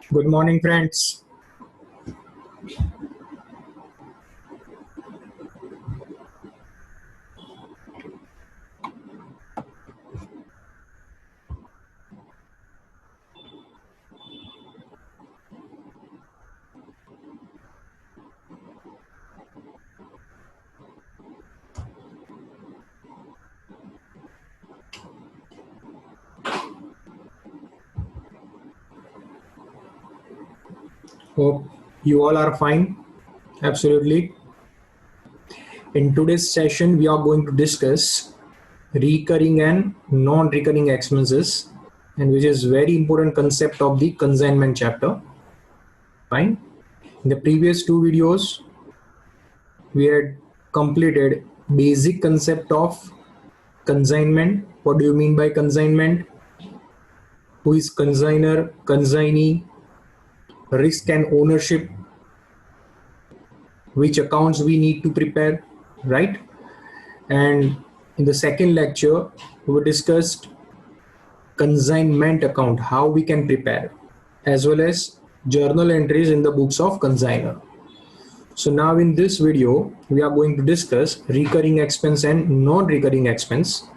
Good morning, friends. Hope you all are fine. Absolutely. In today's session, we are going to discuss recurring and non-recurring expenses, and which is very important concept of the consignment chapter. Fine. In the previous two videos, we had completed basic concept of consignment. What do you mean by consignment? Who is consignor, consignee, risk and ownership, which accounts we need to prepare, right? And in the second lecture, we discussed consignment account, how we can prepare, as well as journal entries in the books of consignor. So now in this video, we are going to discuss recurring expense and non-recurring expense.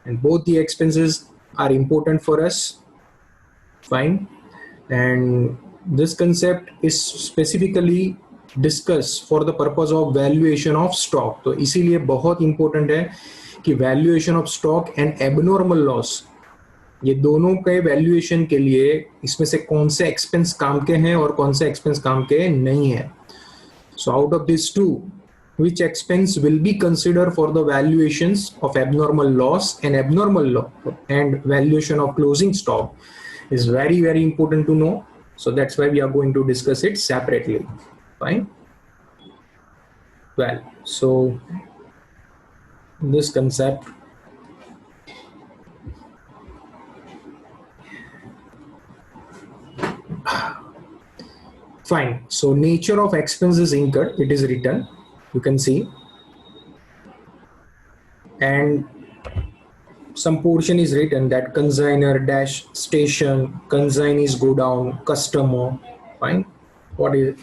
And both the expenses are important for us. Fine. And this concept is specifically discussed for the purpose of valuation of stock. तो इसीलिए बहुत important है कि valuation of stock and abnormal loss, ये दोनों के valuation के लिए इसमें से कौन से एक्सपेंस काम के हैं और कौन से एक्सपेंस काम के नहीं है. So out of these two, which expense will be considered for the valuations of abnormal loss and and valuation of closing stock is very, very important to know. So that's why we are going to discuss it separately. Fine. Well, so this concept, fine. So nature of expenses incurred, it is written, you can see, and some portion is written that consignor dash station, consignees go down, customer. Fine. What do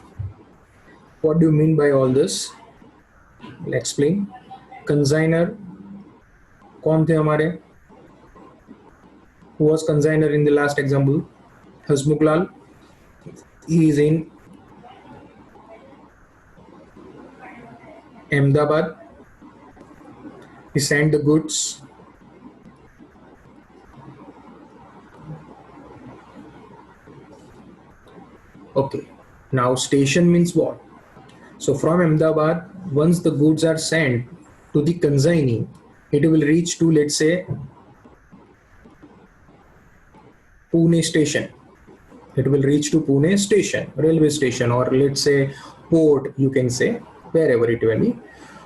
you mean by all this? I'll explain. Consignor कौन थे हमारे? Who was consignor in the last example? Hasmukh Lal. He is in Ahmedabad. He sent the goods. Okay. Now station means what? So from Ahmedabad, once the goods are sent to the consignee, it will reach to, let's say, Pune station. It will reach to Pune station, railway station, or let's say port, you can say, wherever it will be.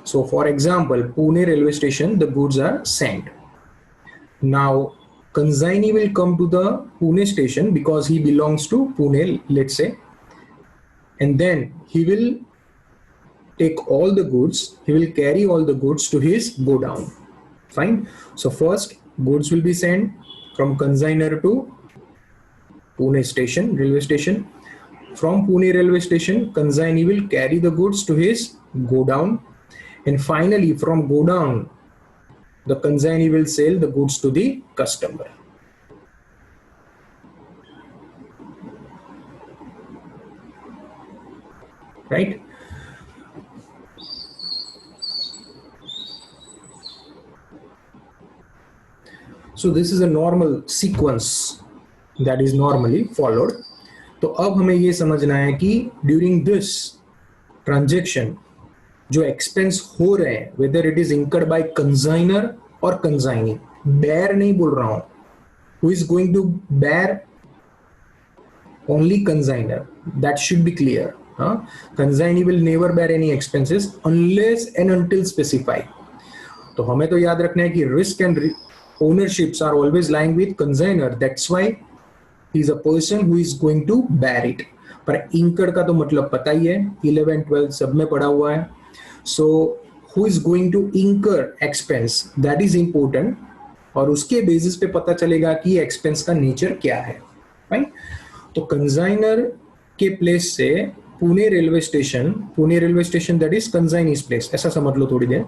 So for example, Pune railway station, the goods are sent. Now consignee will come to the Pune station because he belongs to Pune, let's say, and then he will take all the goods, he will carry all the goods to his godown. Fine. So first goods will be sent from consignor to Pune station, railway station. From Pune railway station, consignee will carry the goods to his godown, and finally from godown, the consignee will sell the goods to the customer. Right? So this is a normal sequence that is normally followed. तो अब हमें ये समझना है कि during this transaction जो expense हो रहे हैं, whether it is incurred by consignor और कंसाइनी, बेयर नहीं बोल रहा हूं, who is going to bear, only consignor, that should be clear. Consignee will never bear any expenses unless and until specified. तो हमें तो याद रखना है कि risk and ownerships are always lying with consignor. That's why he is a person who is going to bear it. पर incurred का तो मतलब पता ही है, 11, 12 सब में पढ़ा हुआ है. So who is going to incur expense, that is important, और उसके बेसिस पे पता चलेगा कि एक्सपेंस का नेचर क्या है. Right? तो कंजाइनर के प्लेस से Pune railway station that is consignee's place, ऐसा समझ लो थोड़ी देर।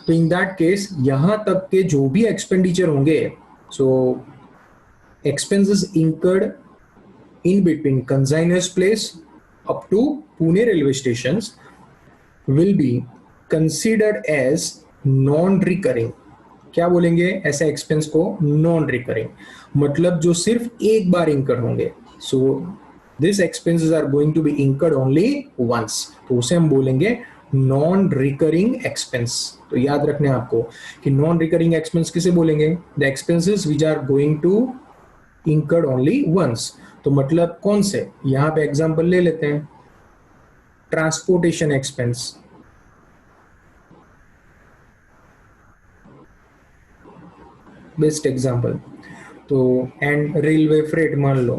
तो इन दैट केस यहां तक के जो भी एक्सपेंडिचर होंगे, so expenses incurred in between consignor's place up to Pune railway stations will be considered as non-recurring। क्या बोलेंगे ऐसे एक्सपेंस को? नॉन रिकरिंग, मतलब जो सिर्फ एक बार इंकर्ड होंगे। So this expenses are going to be incurred only once, तो उसे हम बोलेंगे नॉन रिकरिंग एक्सपेंस। तो याद रखने आपको कि नॉन रिकरिंग एक्सपेंस किसे बोलेंगे? The expenses which are going to incurred only once. तो मतलब कौन से? यहां पे एग्जांपल ले लेते हैं, ट्रांसपोर्टेशन एक्सपेंस, बेस्ट एग्जांपल। तो एंड रेलवे फ्रेट मान लो,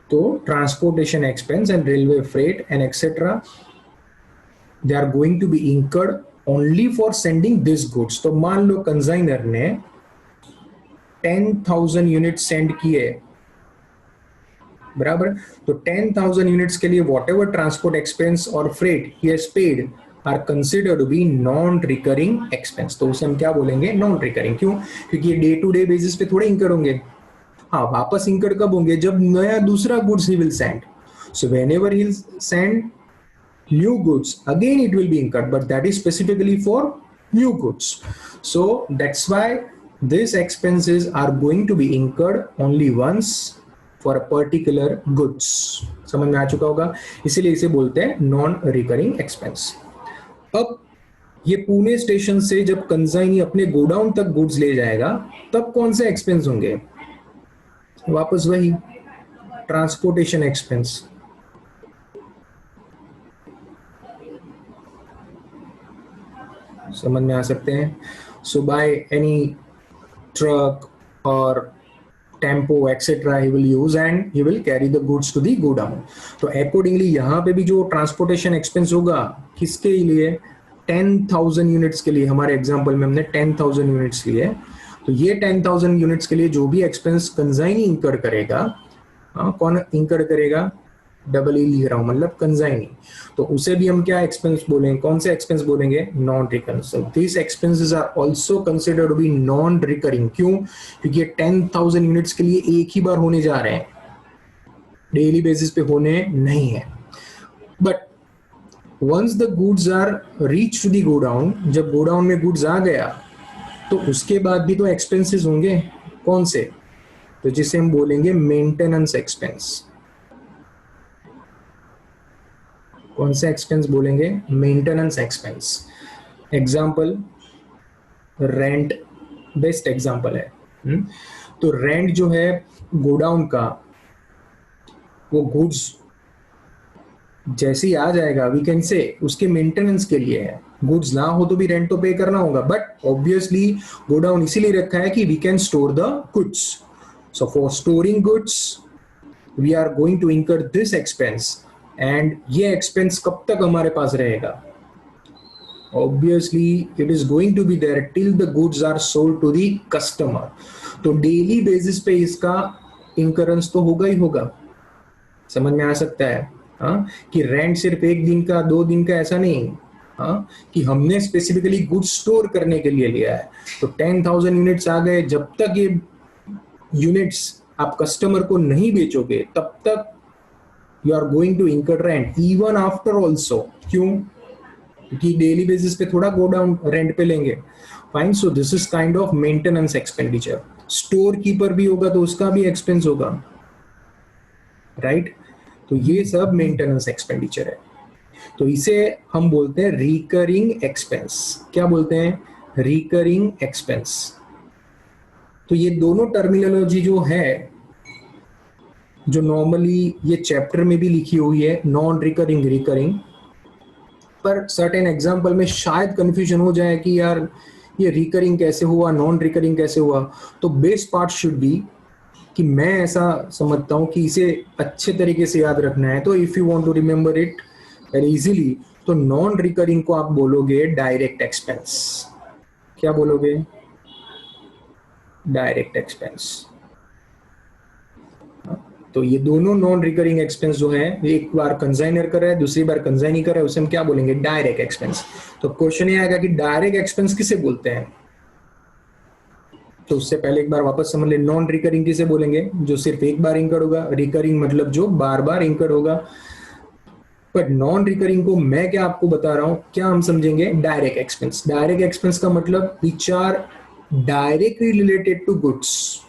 तो transportation expense and railway freight and etcetera they are going to be incurred only for sending this goods. तो मान लो कंजाइनर ने 10,000 यूनिट सेंड किए, बराबर। तो 10,000 यूनिट्स के लिए वॉट एवर ट्रांसपोर्ट एक्सपेंस और freight he has paid are considered to be non recurring expense. तो उसे हम क्या बोलेंगे? Non recurring. क्यों? क्योंकि ये डे टू डे बेसिस पे थोड़े इंकर होंगे। हाँ, वापस इंकर कब होंगे? जब नया दूसरा goods he will send. So whenever he will send new goods, again it will be incurred, but that is specifically for new goods. So that's why these expenses are going to be incurred only once for a particular goods। समझ में आ चुका होगा? इसीलिए इसे बोलते हैं non recurring expense. अब ये पुणे स्टेशन से जब कंसाइनी अपने गोडाउन तक गुड्स ले जाएगा, तब कौन से एक्सपेंस होंगे? वापस वही ट्रांसपोर्टेशन एक्सपेंस। समझ में आ सकते हैं? सो बाय एनी ट्रक और tempo etcetera he will use and he will carry the goods to the godown. तो अकॉर्डिंगली यहाँ पे भी जो ट्रांसपोर्टेशन एक्सपेंस होगा, किसके लिए? 10,000 यूनिट्स के लिए। हमारे एग्जांपल में हमने 10,000 यूनिट्स लिए, तो ये 10,000 यूनिट्स के लिए जो भी एक्सपेंस कंसाइनी इंकर करेगा, कौन इंकर करेगा? डबल ई लिख रहा हूं, मतलब कंसाइनी। तो उसे भी हम क्या एक्सपेंस बोलेंगे? कौन से एक्सपेंस बोलेंगे? Non recurring. So this expenses are also considered to be non recurring. क्यों? क्योंकि ये 10,000 यूनिट्स के लिए एक ही बार होने जा रहे हैं, डेली बेसिस पे होने नहीं है। But once the goods are reach to the godown, जब गोडाउन में गुड्स आ गया, तो उसके बाद भी तो एक्सपेंसेस होंगे। कौन से? तो जिसे हम बोलेंगे मेंटेनेंस एक्सपेंस। कौन सा एक्सपेंस बोलेंगे? Maintenance expense. Example rent, best example है। तो रेंट जो है गोडाउन का, वो गुड्स जैसे ही आ जाएगा, वी कैन से उसके मेंटेनेंस के लिए है। गुड्स ना हो तो भी रेंट तो पे करना होगा, बट ऑब्वियसली गोडाउन इसीलिए रखा है कि we can store the goods. So for storing goods we are going to incur this expense, and ये एक्सपेंस कब तक हमारे पास रहेगा? Obviously it is going to be there till the goods are sold to the customer. तो daily basis पे इसका इंकरेंस तो होगा ही होगा। समझ में आ सकता है? हाँ, कि रेंट सिर्फ एक दिन का, 2 दिन का ऐसा नहीं। हाँ, कि हमने स्पेसिफिकली गुड्स स्टोर करने के लिए लिया है। तो 10,000 यूनिट्स आ गए, जब तक ये यूनिट्स आप कस्टमर को नहीं बेचोगे, तब तक you are going to incur rent even after also। क्यों? क्योंकि डेली बेसिस पे थोड़ा गो डाउन रेंट पे लेंगे। Fine. So this is kind of maintenance expenditure. Store keeper भी होगा तो उसका भी एक्सपेंस होगा, राइट? तो ये सब मेंटेनेंस एक्सपेंडिचर है। तो इसे हम बोलते हैं रिकरिंग एक्सपेंस। क्या बोलते हैं? Recurring expense. तो ये दोनों टर्मिनोलॉजी जो है, जो नॉर्मली ये चैप्टर में भी लिखी हुई है, नॉन रिकरिंग, रिकरिंग, पर सर्टेन एग्जांपल में शायद कंफ्यूजन हो जाए कि यार ये रिकरिंग कैसे हुआ, नॉन रिकरिंग कैसे हुआ। तो बेस्ट पार्ट शुड बी कि मैं ऐसा समझता हूं कि इसे अच्छे तरीके से याद रखना है। तो if you want to remember it very easily, तो नॉन रिकरिंग को आप बोलोगे डायरेक्ट एक्सपेंस। क्या बोलोगे? Direct expense. तो ये दोनों नॉन रिकरिंग एक्सपेंस जो है, एक बार कंसाइनर कर रहा है, दूसरी बार कंसाइनी कर रहा है, उसे हम क्या बोलेंगे? Direct expense. तो क्वेश्चन ये आएगा कि डायरेक्ट एक्सपेंस किसे बोलते हैं? तो उससे पहले एक बार वापस समझ ले, नॉन रिकरिंग किसे बोलेंगे? जो सिर्फ एक बार इंकर्ड होगा। रिकरिंग मतलब जो बार बार इंकर्ड होगा। बट नॉन रिकरिंग को मैं क्या आपको बता रहा हूं, क्या हम समझेंगे? Direct expense. डायरेक्ट एक्सपेंस का मतलब which are directly related to goods,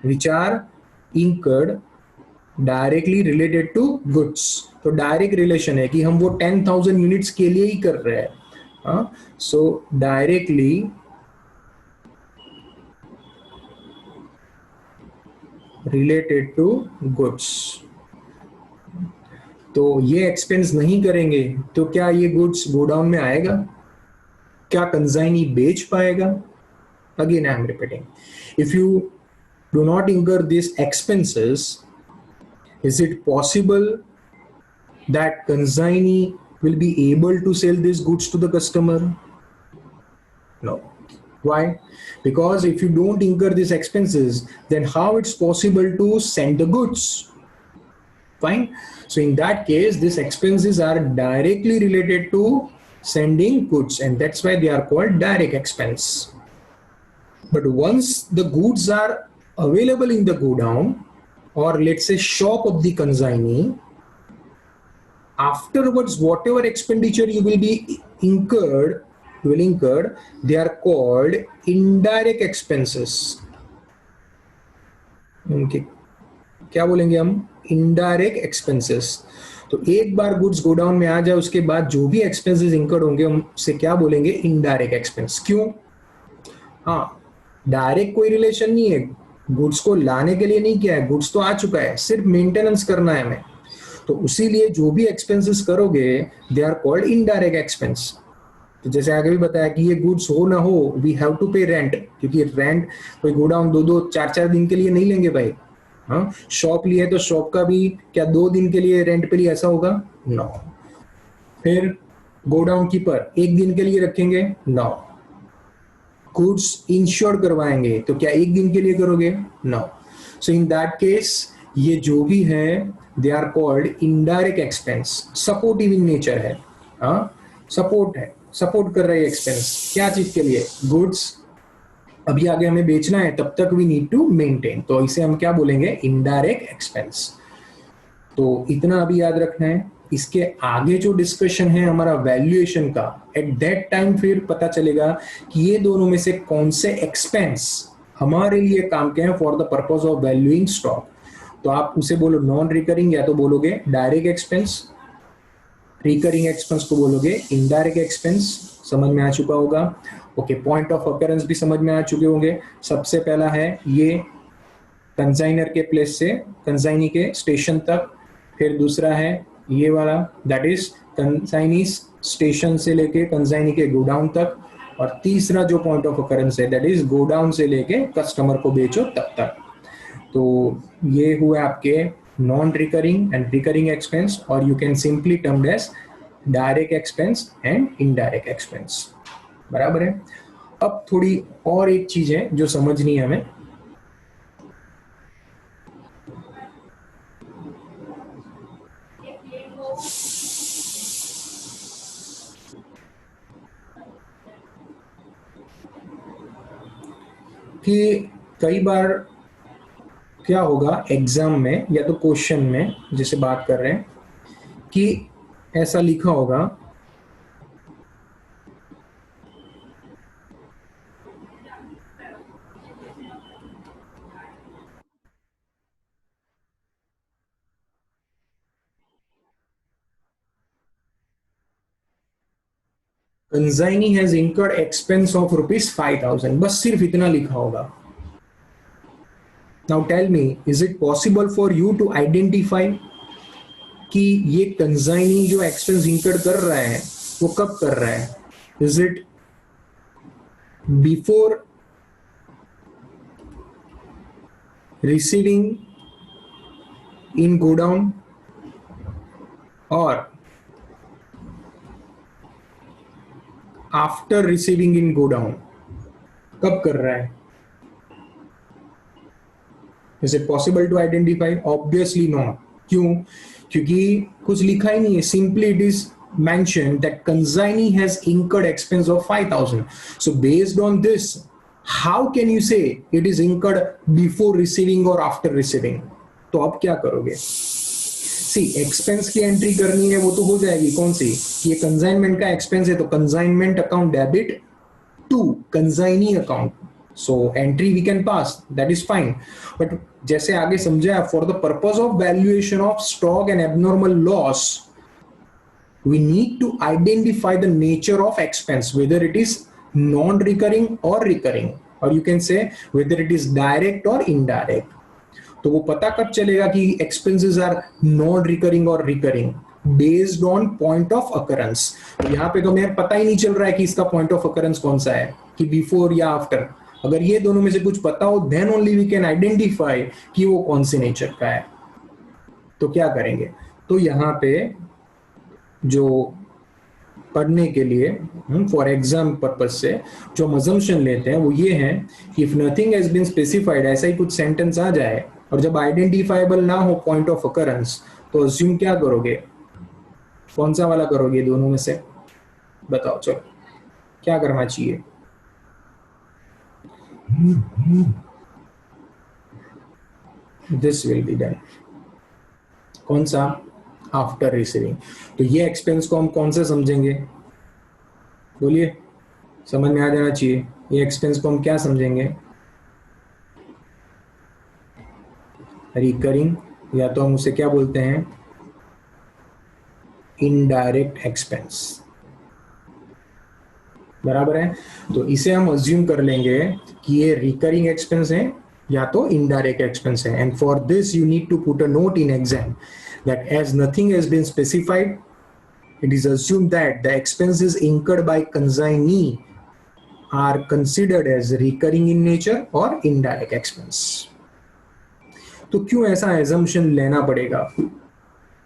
which are incurred directly related to goods. तो डायरेक्ट रिलेशन है कि हम वो 10,000 यूनिट्स के लिए ही कर रहे हैं। So directly related to goods. तो ये एक्सपेंस नहीं करेंगे तो क्या ये गुड्स गोडाउन में आएगा? क्या कंसाइनी बेच पाएगा? Again I am repeating, if you do not incur this expenses, is it possible that consignee will be able to sell these goods to the customer? No. Why? Because if you don't incur these expenses, then how it's possible to send the goods? Fine. So in that case, these expenses are directly related to sending goods, and that's why they are called direct expense. But once the goods are available in the godown, or let's say shop of the consignee, afterwards whatever expenditure you will be incurred, they are called indirect expenses. उनके क्या बोलेंगे हम? Indirect expenses. तो एक बार goods godown में आ जाए, उसके बाद जो भी एक्सपेंसेस इंकर्ड होंगे हम उसे क्या बोलेंगे? Indirect expense. क्यों? हाँ, डायरेक्ट कोई रिलेशन नहीं है, गुड्स को लाने के लिए नहीं किया है, गुड्स तो आ चुका है, सिर्फ मेंटेनेंस करना है हमें। तो उसीलिए जो भी एक्सपेंसेस करोगे they are called indirect expense. तो जैसे आगे भी बताया कि ये गुड्स हो ना हो, वी हैव टू पे रेंट, क्योंकि रेंट कोई गोडाउन 2-4 दिन के लिए नहीं लेंगे भाई। हाँ, शॉप लिए तो शॉप का भी क्या 2 दिन के लिए रेंट पे लिए, ऐसा होगा? नो। फिर गोडाउन कीपर 1 दिन के लिए रखेंगे? नो। गुड्स इंश्योर करवाएंगे तो क्या 1 दिन के लिए करोगे? No. So in that case ये जो भी है they are called indirect expense. Supportive in nature है। सपोर्ट है, सपोर्ट कर रहे हैं एक्सपेंस। क्या चीज के लिए? गुड्स अभी आगे हमें बेचना है, तब तक वी नीड टू मेंटेन, तो इसे हम क्या बोलेंगे? Indirect expense. तो इतना अभी याद रखना है। इसके आगे जो डिस्कशन है हमारा वैल्यूएशन का, एट दैट टाइम फिर पता चलेगा कि ये दोनों में से कौन से एक्सपेंस हमारे लिए काम के हैं for the purpose of valuing stock. तो आप उसे बोलो नॉन रिकरिंग, या तो बोलोगे डायरेक्ट एक्सपेंस। रिकरिंग एक्सपेंस को बोलोगे इनडायरेक्ट एक्सपेंस। समझ में आ चुका होगा? ओके, पॉइंट ऑफ अकरेंस भी समझ में आ चुके होंगे। सबसे पहला है ये कंसाइनर के प्लेस से कंसाइनी के स्टेशन तक। फिर दूसरा है ये वाला, दैट इज कंसाइनी स्टेशन से लेके कंसाइनी के गोडाउन तक। और तीसरा जो पॉइंट ऑफ अकरेंस है दैट इज गोडाउन से लेके कस्टमर को बेचो तब तक। तो ये हुए आपके non recurring and recurring expense, और you can simply termed as direct expense and indirect expense. बराबर है? अब थोड़ी और एक चीज है जो समझनी है हमें, कि कई बार क्या होगा एग्जाम में या तो क्वेश्चन में, जिसे बात कर रहे हैं, कि ऐसा लिखा होगा consignee has incurred expense of ₹5,000, बस सिर्फ इतना लिखा होगा। Now tell me, is it possible for you to identify कि ये कंसाइनी जो एक्सपेंस इंकर्ड कर रहा है वो कब कर रहा है? Is it before receiving in godown, और आफ्टर रिसीविंग इन गोडाउन? कब कर रहा है? Is it possible to identify? Obviously not. क्यों? क्योंकि कुछ लिखा ही नहीं है. Simply it is mentioned that consignee has incurred expense of 5,000. So based on this, how can you say it is incurred before receiving or after receiving? तो अब क्या करोगे? सी, एक्सपेंस की एंट्री करनी है वो तो हो जाएगी. कौन सी? ये कंसाइनमेंट का एक्सपेंस है तो consignment account debit to consignee account. So entry we can pass, that is fine. But जैसे आगे समझा, for the purpose of valuation of stock and abnormal loss, we need to identify the nature of expense, whether it is non-recurring or recurring, or you can say whether it is direct or indirect. तो वो पता कब चलेगा कि expenses are non-recurring or recurring? Based on point of occurrence. तो यहाँ पे तो मेरे पता ही नहीं चल रहा है कि इसका point of occurrence कौन सा है, कि before या after. अगर ये दोनों में से कुछ पता हो, then only we can identify कि वो कौन से nature का है. तो क्या करेंगे? तो यहाँ पे जो पढ़ने के लिए फॉर एग्जाम पर्पज से जो हम अजम्पशन लेते हैं वो ये है कि if nothing has been specified, ऐसा ही कुछ सेंटेंस आ जाए और जब आइडेंटिफाइबल ना हो पॉइंट ऑफ अकरेंस, तो अज्यूम क्या करोगे? कौन सा वाला करोगे दोनों में से? बताओ. चलो क्या करना चाहिए? This will be done. कौन सा? After receiving. तो ये एक्सपेंस को हम कौन से समझेंगे? बोलिए, समझ में आ जाना चाहिए. ये एक्सपेंस को हम क्या समझेंगे? रिकरिंग, या तो हम उसे क्या बोलते हैं? Indirect expense. बराबर है. तो इसे हम अज्यूम कर लेंगे कि ये रिकरिंग एक्सपेंस है या तो इनडायरेक्ट एक्सपेंस है. And for this you need to put a note in exam that as nothing has been specified, it is assumed that the expenses incurred by consignee are considered as recurring in nature or indirect expense. तो क्यों ऐसा assumption लेना पड़ेगा?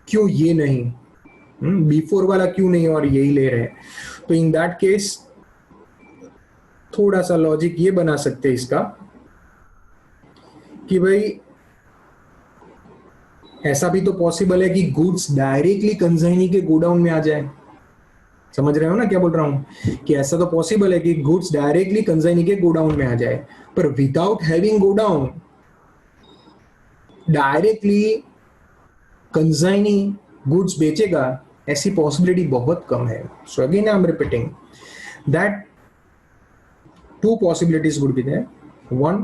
क्यों ये नहीं? Before वाला क्यों नहीं और यही ले रहे? तो इन दैट केस थोड़ा सा लॉजिक ये बना सकते हैं इसका कि भाई ऐसा भी तो पॉसिबल है कि गुड्स डायरेक्टली कंसाइनी के गोडाउन में आ जाए. समझ रहे हो ना क्या बोल रहा हूं? कि ऐसा तो पॉसिबल है कि गुड्स डायरेक्टली कंसाइनी के गोडाउन में आ जाए, पर without having godown directly consignee goods बेचेगा, ऐसी पॉसिबिलिटी बहुत कम है. So again I am repeating that two possibilities would be there. One,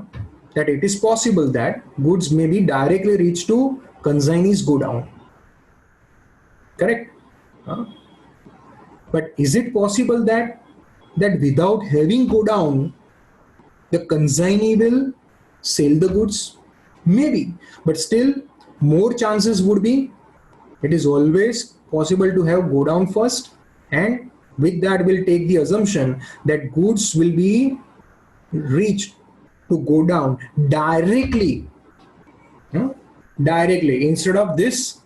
that it is possible that goods may be directly reached to consignee's godown. Correct? But is it possible that without having godown, the consignee will sell the goods? Maybe, but still more chances would be it is always possible to have godown first, and with that we'll take the assumption that goods will be reached to go down directly instead of this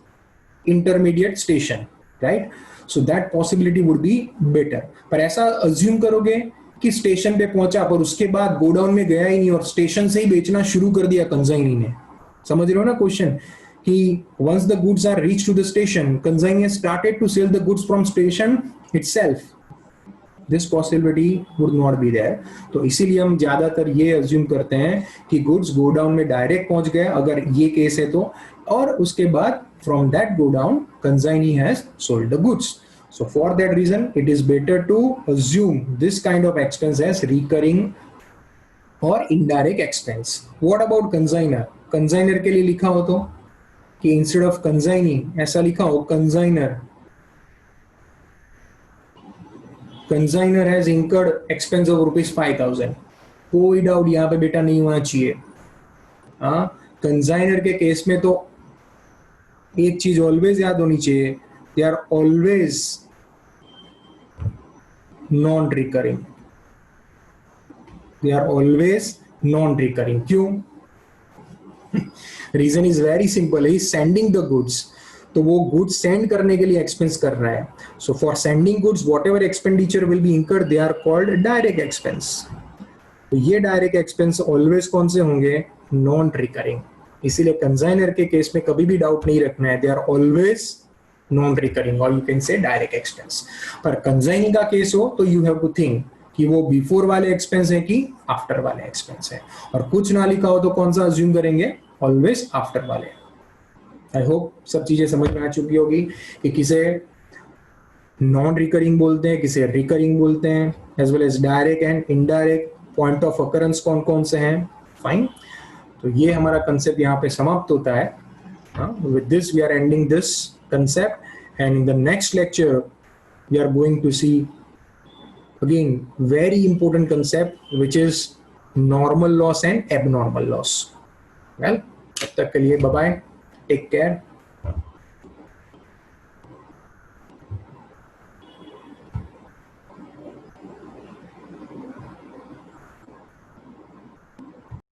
intermediate station, right? So that possibility would be better. पर ऐसा assume करोगे कि station पे पहुंचा पर उसके बाद godown में गया ही नहीं और स्टेशन से ही बेचना शुरू कर दिया कंसाइनी ने. समझ रहे हो ना क्वेश्चन? कि once the goods are reached to the station, consignee has started to sell the goods from station itself. This possibility would not be there. तो इसीलिए हम ज्यादातर ये अज्यूम करते हैं कि गुड्स गोडाउन में डायरेक्ट पहुंच गए अगर ये केस है तो, और उसके बाद from that godown consignee has sold the goods. So for that reason it is better to assume this kind of expense as recurring or indirect expense. What about consigner? Consigner के लिए लिखा हो तो कि instead of consignee ऐसा लिखा हो consigner. Consigner has incurred expense of ₹5,000. कोई डाउट यहाँ पे बेटा नहीं होना चाहिए. हाँ, कंसाइनर के केस में तो एक चीज ऑलवेज याद होनी चाहिए, they are always non recurring. They are always non recurring. क्यों? Reason is very simple. He sending the goods, तो वो गुड्स सेंड करने के लिए एक्सपेंस कर रहा है. So for sending goods whatever expenditure will be incurred they are called direct expense. तो ये डायरेक्ट एक्सपेंस ऑलवेज कौन से होंगे? Non recurring. इसीलिए कंसाइनर के केस में कभी भी डाउट नहीं रखना है, they are always non recurring और you can say direct expense. पर कंसाइनी का केस हो तो यू हैव टू थिंक कि वो बिफोर वाले एक्सपेंस है कि आफ्टर वाले एक्सपेंस है, और कुछ ना लिखा हो तो कौन सा अज्यूम करेंगे, ऑलवेज आफ्टर वाले। आई होप सब चीजें समझ में आ चुकी होगी कि किसे नॉन रिकरिंग बोलते हैं, किसे रिकरिंग बोलते हैं, as well as direct and indirect point of occurrence कौन कौन से हैं। फाइन, तो ये हमारा कंसेप्ट यहाँ पे समाप्त होता है। With this we are ending this concept, and in the next lecture we are going to see again very important concept which is normal loss and abnormal loss. Well, तब तक के लिए bye bye, take care.